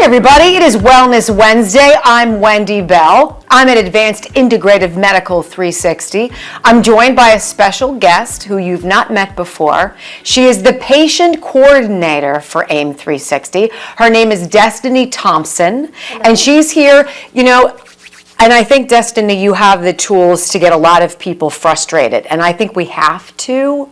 everybody, it is Wellness Wednesday. I'm Wendy Bell. I'm at Advanced Integrative Medical 360. I'm joined by a special guest who you've not met before. She is the patient coordinator for AIM 360. Her name is Destiny Thompson, and she's here, and I think, Destiny, you have the tools to get a lot of people frustrated. And I think we have to,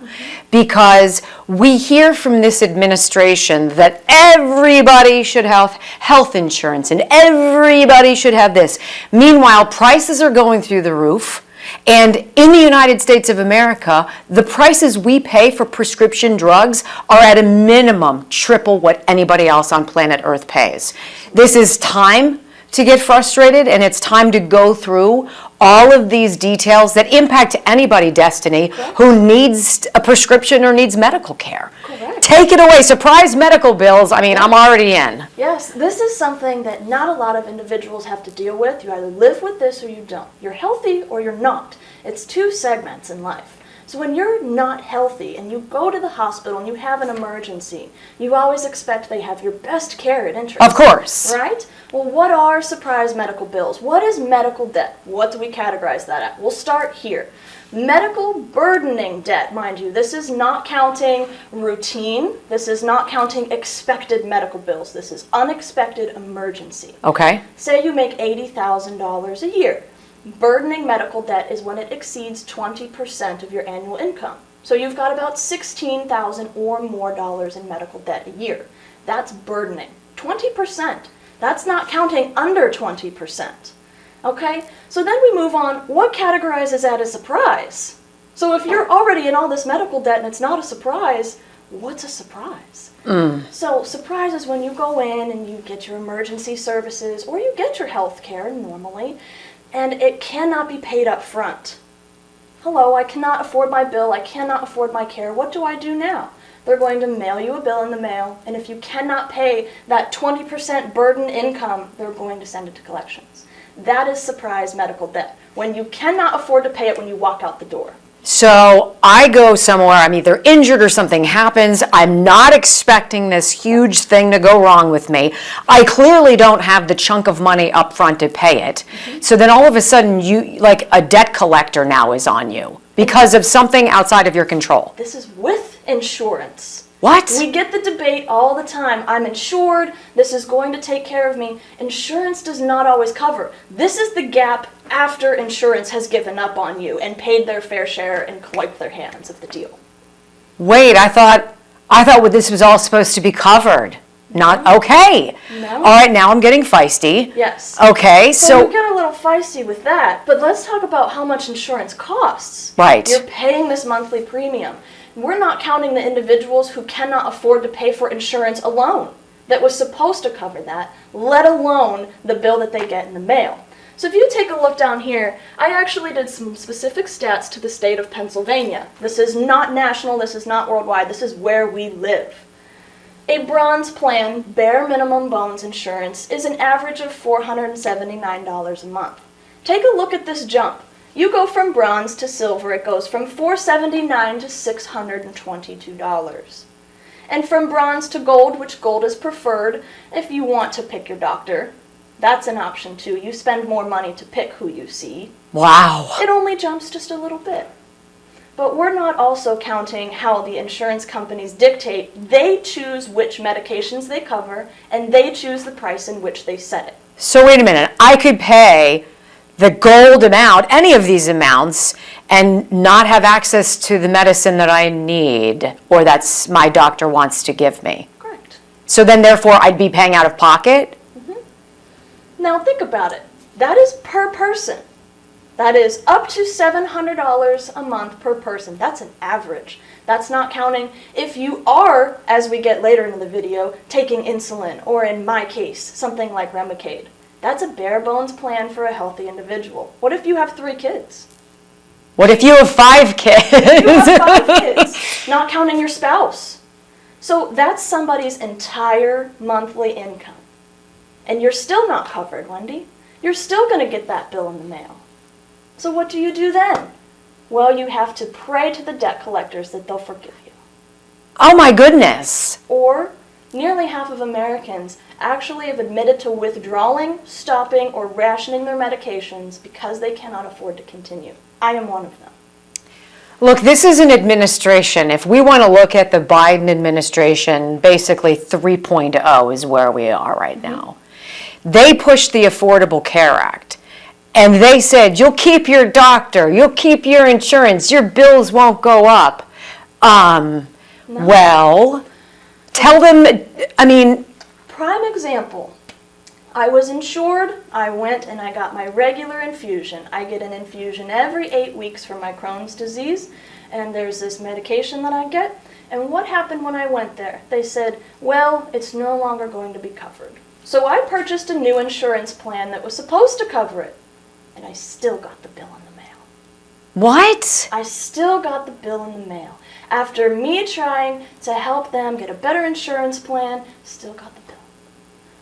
because we hear from this administration that everybody should have health insurance and everybody should have this. Meanwhile, prices are going through the roof. And in the United States of America, the prices we pay for prescription drugs are at a minimum triple what anybody else on planet Earth pays. This is time to get frustrated, and it's time to go through all of these details that impact anybody, Destiny, who needs a prescription or needs medical care. Correct. Take it away. Surprise medical bills. I mean, I'm already in. Yes, this is something that not a lot of individuals have to deal with. You either live with this or you don't. You're healthy or you're not. It's two segments in life. So when you're not healthy and you go to the hospital and you have an emergency, you always expect they have your best care and interest. Of course. Right? Well, what are surprise medical bills? What is medical debt? What do we categorize that at? We'll start here. Medical burdening debt, mind you. This is not counting routine. This is not counting expected medical bills. This is unexpected emergency. Okay. Say you make $80,000 a year. Burdening medical debt is when it exceeds 20% of your annual income. So you've got about $16,000 or more in medical debt a year. That's burdening. 20%. That's not counting under 20%. Okay? So then we move on. What categorizes that as a surprise? So if you're already in all this medical debt and it's not a surprise, what's a surprise? So surprise is when you go in and you get your emergency services or you get your health care normally, and it cannot be paid up front. Hello, I cannot afford my bill, I cannot afford my care. What do I do now? They're going to mail you a bill in the mail, and if you cannot pay that 20% burden income, they're going to send it to collections. That is surprise medical debt, when you cannot afford to pay it when you walk out the door. So I go somewhere, I'm either injured or something happens. I'm not expecting this huge thing to go wrong with me. I clearly don't have the chunk of money up front to pay it. So then all of a sudden, you, like a debt collector now is on you because of something outside of your control. This is with insurance. What? We get the debate all the time. I'm insured. This is going to take care of me. Insurance does not always cover. This is the gap after insurance has given up on you and paid their fair share and wiped their hands of the deal. Wait, I thought this was all supposed to be covered. Not okay. No. All right, now I'm getting feisty. Yes. Okay, So so you get a little feisty with that, but let's talk about how much insurance costs. Right. You're paying this monthly premium. We're not counting the individuals who cannot afford to pay for insurance alone that was supposed to cover that, let alone the bill that they get in the mail. So if you take a look down here, I actually did some specific stats to the state of Pennsylvania. This is not national, this is not worldwide, this is where we live. A bronze plan, bare minimum bones insurance, is an average of $479 a month. Take a look at this jump. You go from bronze to silver, it goes from $479 to $622. And from bronze to gold, which gold is preferred if you want to pick your doctor, that's an option too. You spend more money to pick who you see. wow. It only jumps just a little bit. But we're not also counting how the insurance companies dictate. They choose which medications they cover, and they choose the price in which they set it. So wait a minute, I could pay the gold amount, any of these amounts, and not have access to the medicine that I need or that's my doctor wants to give me. Correct. So then therefore I'd be paying out of pocket? Now think about it. That is per person. That is up to $700 a month per person. That's an average. That's not counting if you are, as we get later in the video, taking insulin, or in my case, something like Remicade. That's a bare bones plan for a healthy individual. What if you have 3 kids? What if you have 5 kids? You have 5 kids, not counting your spouse. So that's somebody's entire monthly income. And you're still not covered, Wendy. You're still going to get that bill in the mail. So what do you do then? Well, you have to pray to the debt collectors that they'll forgive you. Oh my goodness. Or nearly half of Americans actually have admitted to withdrawing, stopping, or rationing their medications because they cannot afford to continue. I am one of them. Look, this is an administration. If we want to look at the Biden administration, basically 3.0 is where we are right now. They pushed the Affordable Care Act, and they said, you'll keep your doctor, you'll keep your insurance, your bills won't go up. Well, tell them, I mean... Prime example. I was insured, I went and I got my regular infusion. I get an infusion every 8 weeks for my Crohn's disease, and there's this medication that I get. And what happened when I went there? They said, well, it's no longer going to be covered. So I purchased a new insurance plan that was supposed to cover it, and I still got the bill in the mail. What? I still got the bill in the mail. After me trying to help them get a better insurance plan, still got the bill.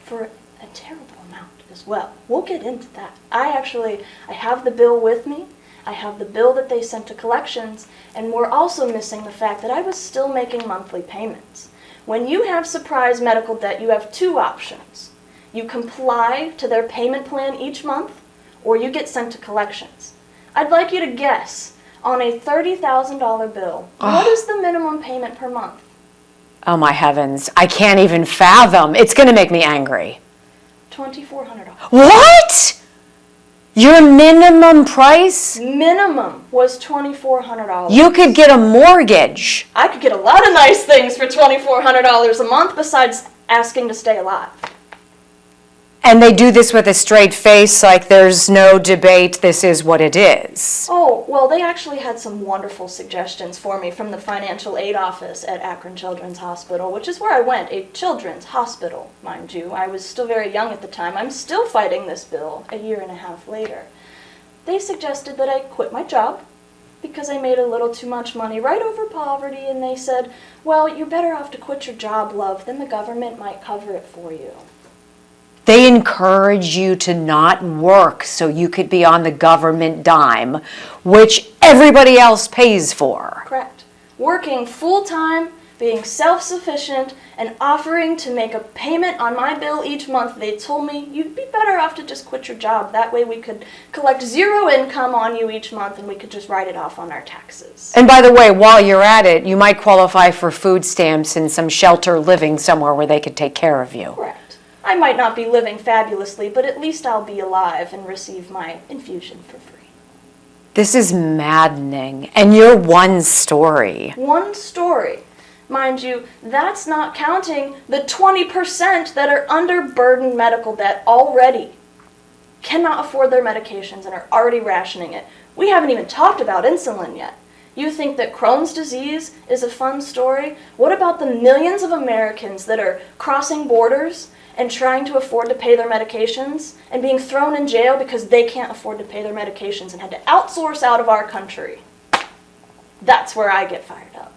For a terrible amount as well. We'll get into that. I have the bill with me. I have the bill that they sent to collections, and we're also missing the fact that I was still making monthly payments. When you have surprise medical debt, you have two options. You comply to their payment plan each month, or you get sent to collections. I'd like you to guess, on a $30,000 bill, what is the minimum payment per month? Oh my heavens, I can't even fathom. It's going to make me angry. $2,400. What? Your minimum price? Minimum was $2,400. You could get a mortgage. I could get a lot of nice things for $2,400 a month besides asking to stay alive. And they do this with a straight face, like there's no debate, this is what it is. Oh, well, they actually had some wonderful suggestions for me from the financial aid office at Akron Children's Hospital, which is where I went, a children's hospital, mind you. I was still very young at the time. I'm still fighting this bill a year and a half later. They suggested that I quit my job because I made a little too much money right over poverty, and they said, well, you're better off to quit your job, love, then the government might cover it for you. They encourage you to not work so you could be on the government dime, which everybody else pays for. Correct. Working full-time, being self-sufficient, and offering to make a payment on my bill each month, they told me you'd be better off to just quit your job. That way we could collect zero income on you each month and we could just write it off on our taxes. And by the way, while you're at it, you might qualify for food stamps and some shelter living somewhere where they could take care of you. Correct. I might not be living fabulously, but at least I'll be alive and receive my infusion for free. This is maddening. And you're one story. One story. Mind you, that's not counting the 20% that are under burdened medical debt already, cannot afford their medications and are already rationing it. We haven't even talked about insulin yet. You think that Crohn's disease is a fun story? What about the millions of Americans that are crossing borders and trying to afford to pay their medications and being thrown in jail because they can't afford to pay their medications and had to outsource out of our country? That's where I get fired up.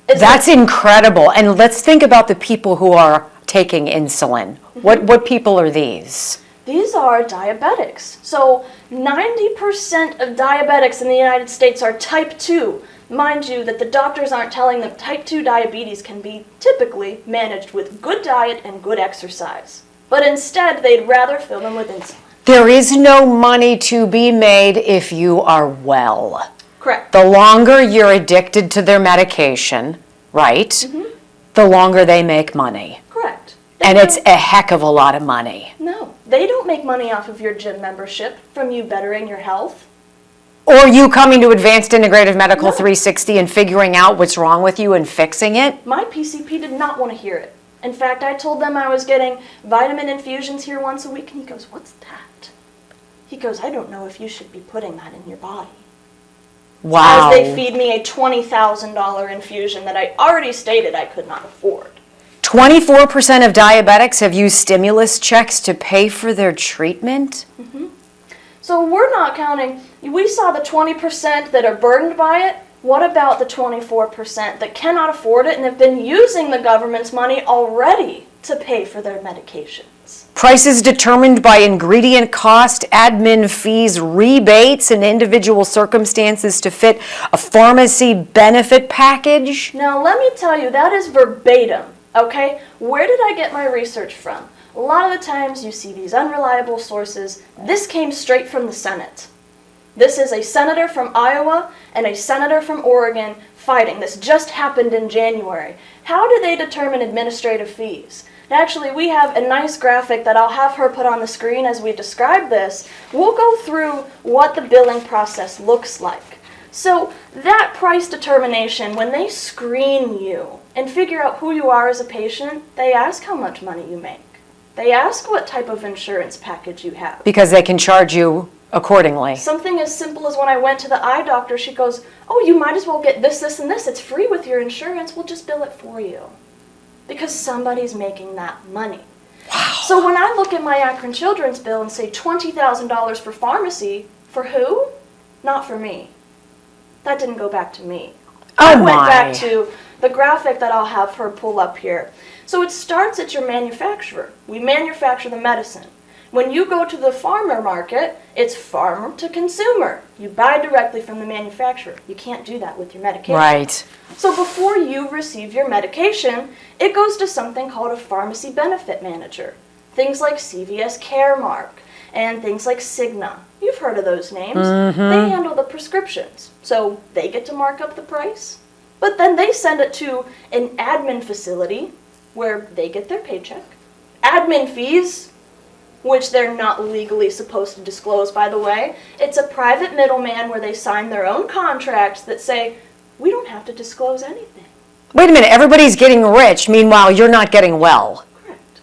That's incredible. And let's think about the people who are taking insulin. What people are these? These are diabetics. So 90% of diabetics in the United States are type 2. Mind you that the doctors aren't telling them type 2 diabetes can be typically managed with good diet and good exercise. But instead, they'd rather fill them with insulin. There is no money to be made if you are well. Correct. The longer you're addicted to their medication, right, the longer they make money. Correct. And it's a heck of a lot of money. No, they don't make money off of your gym membership from you bettering your health. Or you coming to Advanced Integrative Medical 360 and figuring out what's wrong with you and fixing it? My PCP did not want to hear it. In fact, I told them I was getting vitamin infusions here once a week, and he goes, "What's that?" He goes, "I don't know if you should be putting that in your body." Wow. As they feed me a $20,000 infusion that I already stated I could not afford. 24% of diabetics have used stimulus checks to pay for their treatment? So we're not counting, we saw the 20% that are burdened by it. What about the 24% that cannot afford it and have been using the government's money already to pay for their medications? Prices determined by ingredient cost, admin fees, rebates, and individual circumstances to fit a pharmacy benefit package? Now let me tell you, that is verbatim Okay? Where did I get my research from? A lot of the times you see these unreliable sources. This came straight from the Senate. This is a senator from Iowa and a senator from Oregon fighting. This just happened in January. How do they determine administrative fees? Actually, we have a nice graphic that I'll have her put on the screen as we describe this. We'll go through what the billing process looks like. So that price determination, when they screen you and figure out who you are as a patient, they ask how much money you make. They ask what type of insurance package you have. Because they can charge you accordingly. Something as simple as when I went to the eye doctor, she goes, oh, you might as well get this, this, and this. It's free with your insurance. We'll just bill it for you. Because somebody's making that money. Wow. So when I look at my Akron Children's bill and say $20,000 for pharmacy, for who? Not for me. That didn't go back to me. Oh, I went my. back to the graphic that I'll have her pull up here. So it starts at your manufacturer. We manufacture the medicine. When you go to the farmer market, it's farmer to consumer. You buy directly from the manufacturer. You can't do that with your medication. Right. So before you receive your medication, it goes to something called a pharmacy benefit manager. Things like CVS Caremark and things like Cigna. You've heard of those names. They handle the prescriptions. So they get to mark up the price. But then they send it to an admin facility where they get their paycheck. Admin fees, which they're not legally supposed to disclose, by the way. It's a private middleman where they sign their own contracts that say, we don't have to disclose anything. Wait a minute, everybody's getting rich, meanwhile you're not getting well. Correct.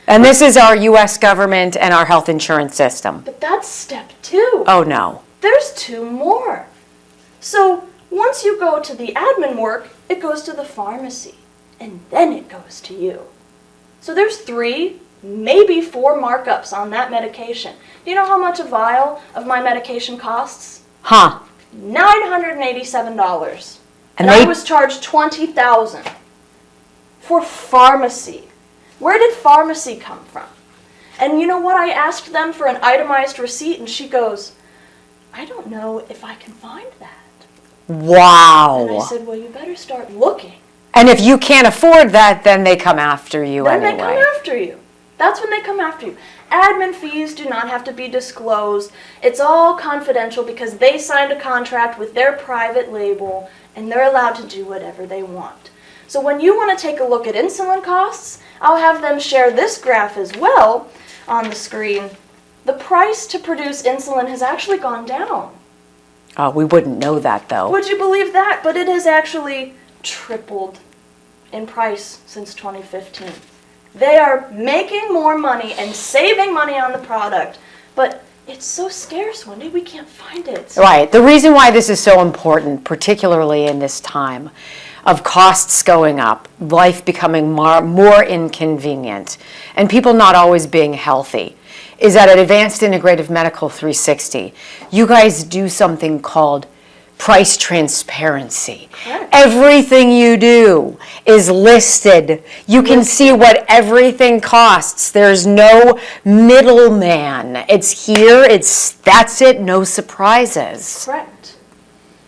And this is our U.S. government and our health insurance system. But that's step 2. Oh no. There's 2 more. So once you go to the admin work, it goes to the pharmacy, and then it goes to you. So there's 3, maybe 4 markups on that medication. Do you know how much a vial of my medication costs? Huh. $987. And I they- was charged $20,000 for pharmacy. Where did pharmacy come from? And you know what? I asked them for an itemized receipt, and she goes, I don't know if I can find that. Wow. And I said, well, you better start looking. And if you can't afford that, then they come after you Then anyway. they come after you. That's when they come after you. Admin fees do not have to be disclosed. It's all confidential because they signed a contract with their private label and they're allowed to do whatever they want. So when you want to take a look at insulin costs, I'll have them share this graph as well on the screen. The price to produce insulin has actually gone down. We wouldn't know that though. Would you believe that? But it has actually tripled in price since 2015. They are making more money and saving money on the product, but it's so scarce, Wendy, we can't find it. Right. The reason why this is so important, particularly in this time of costs going up, life becoming more inconvenient, and people not always being healthy, is that at Advanced Integrative Medical 360, you guys do something called price transparency. Correct. Everything you do is listed. You can see what everything costs. There's no middleman. It's here, that's it, no surprises. Correct.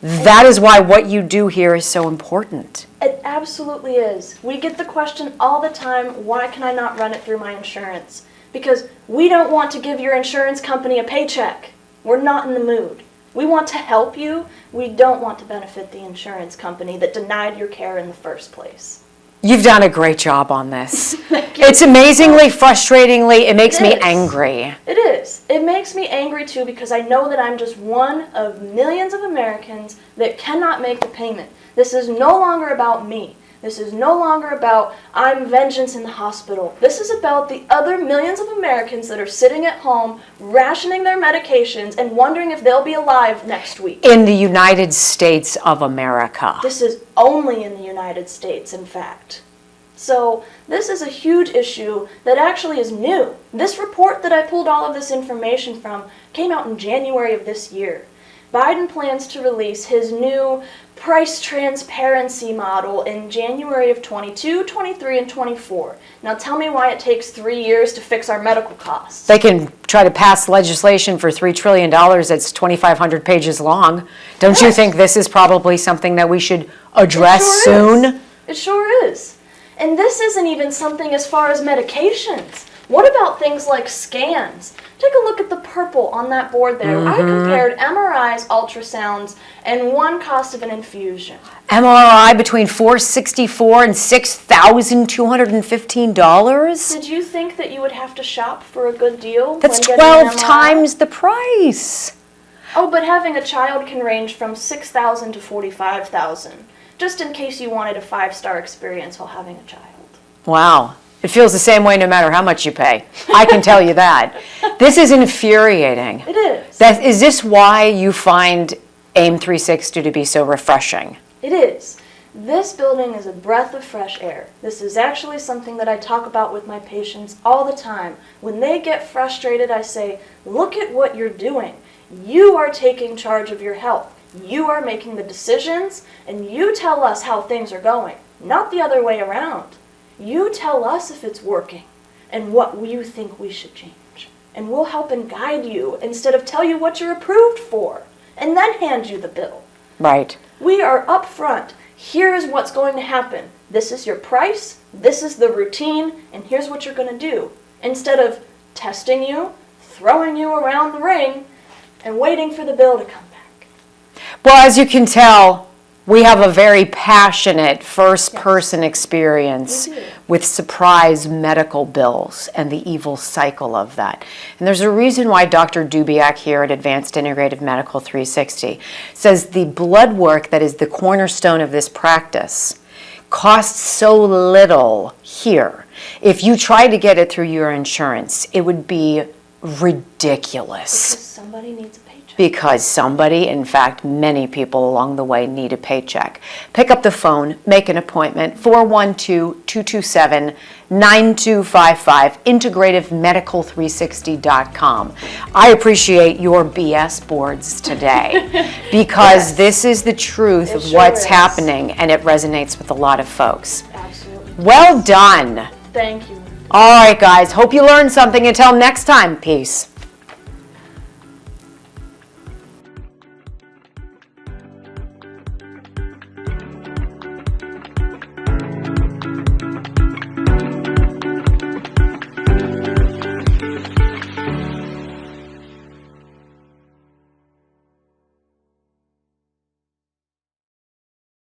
That is why what you do here is so important. It absolutely is. We get the question all the time, why can I not run it through my insurance? Because we don't want to give your insurance company a paycheck. We're not in the mood. We want to help you. We don't want to benefit the insurance company that denied your care in the first place. You've done a great job on this. Thank you. It's amazingly, frustratingly, it makes me is. angry. It is. It makes me angry too because I know that I'm just one of millions of Americans that cannot make the payment. This is no longer about me. This is no longer about I'm vengeance in the hospital. This is about the other millions of Americans that are sitting at home rationing their medications and wondering if they'll be alive next week. In the United States of America. This is only in the United States, in fact. So this is a huge issue that actually is new. This report that I pulled all of this information from came out in January of this year. Biden plans to release his new price transparency model in January of 22, 23, and 24. Now tell me why it takes 3 years to fix our medical costs. They can try to pass legislation for $3 trillion that's 2,500 pages long. Don't you Yes. think this is probably something that we should address It sure soon? is. It sure is. And this isn't even something as far as medications. What about things like scans? Take a look at the purple on that board there. I compared MRIs, ultrasounds, and one cost of an infusion. MRI between $464 and $6,215? Did you think that you would have to shop for a good deal? That's when getting an 12 MRI? times the price. Oh, but having a child can range from $6,000 to $45,000, just in case you wanted a 5-star experience while having a child. Wow. It feels the same way no matter how much you pay. I can tell you that. This is infuriating. It is. Is this why you find AIM 360 to be so refreshing? It is. This building is a breath of fresh air. This is actually something that I talk about with my patients all the time. When they get frustrated, I say, look at what you're doing. You are taking charge of your health. You are making the decisions, and you tell us how things are going, not the other way around. You tell us if it's working and what you think we should change. And we'll help and guide you instead of tell you what you're approved for and then hand you the bill. Right. We are upfront. Here is what's going to happen. This is your price, this is the routine, and here's what you're going to do. Instead of testing you, throwing you around the ring, and waiting for the bill to come back. Well, as you can tell, we have a very passionate first-person experience with surprise medical bills and the evil cycle of that. And there's a reason why Dr. Dubiak here at Advanced Integrative Medical 360 says the blood work that is the cornerstone of this practice costs so little here. If you tried to get it through your insurance, it would be ridiculous. Because somebody needs a paycheck. Because somebody, in fact, many people along the way need a paycheck. Pick up the phone, make an appointment, 412-227-9255, integrativemedical360.com. I appreciate your BS boards today because this is the truth of what's happening, and it resonates with a lot of folks. Absolutely. Well done. Thank you. All right, guys. Hope you learned something. Until next time, peace.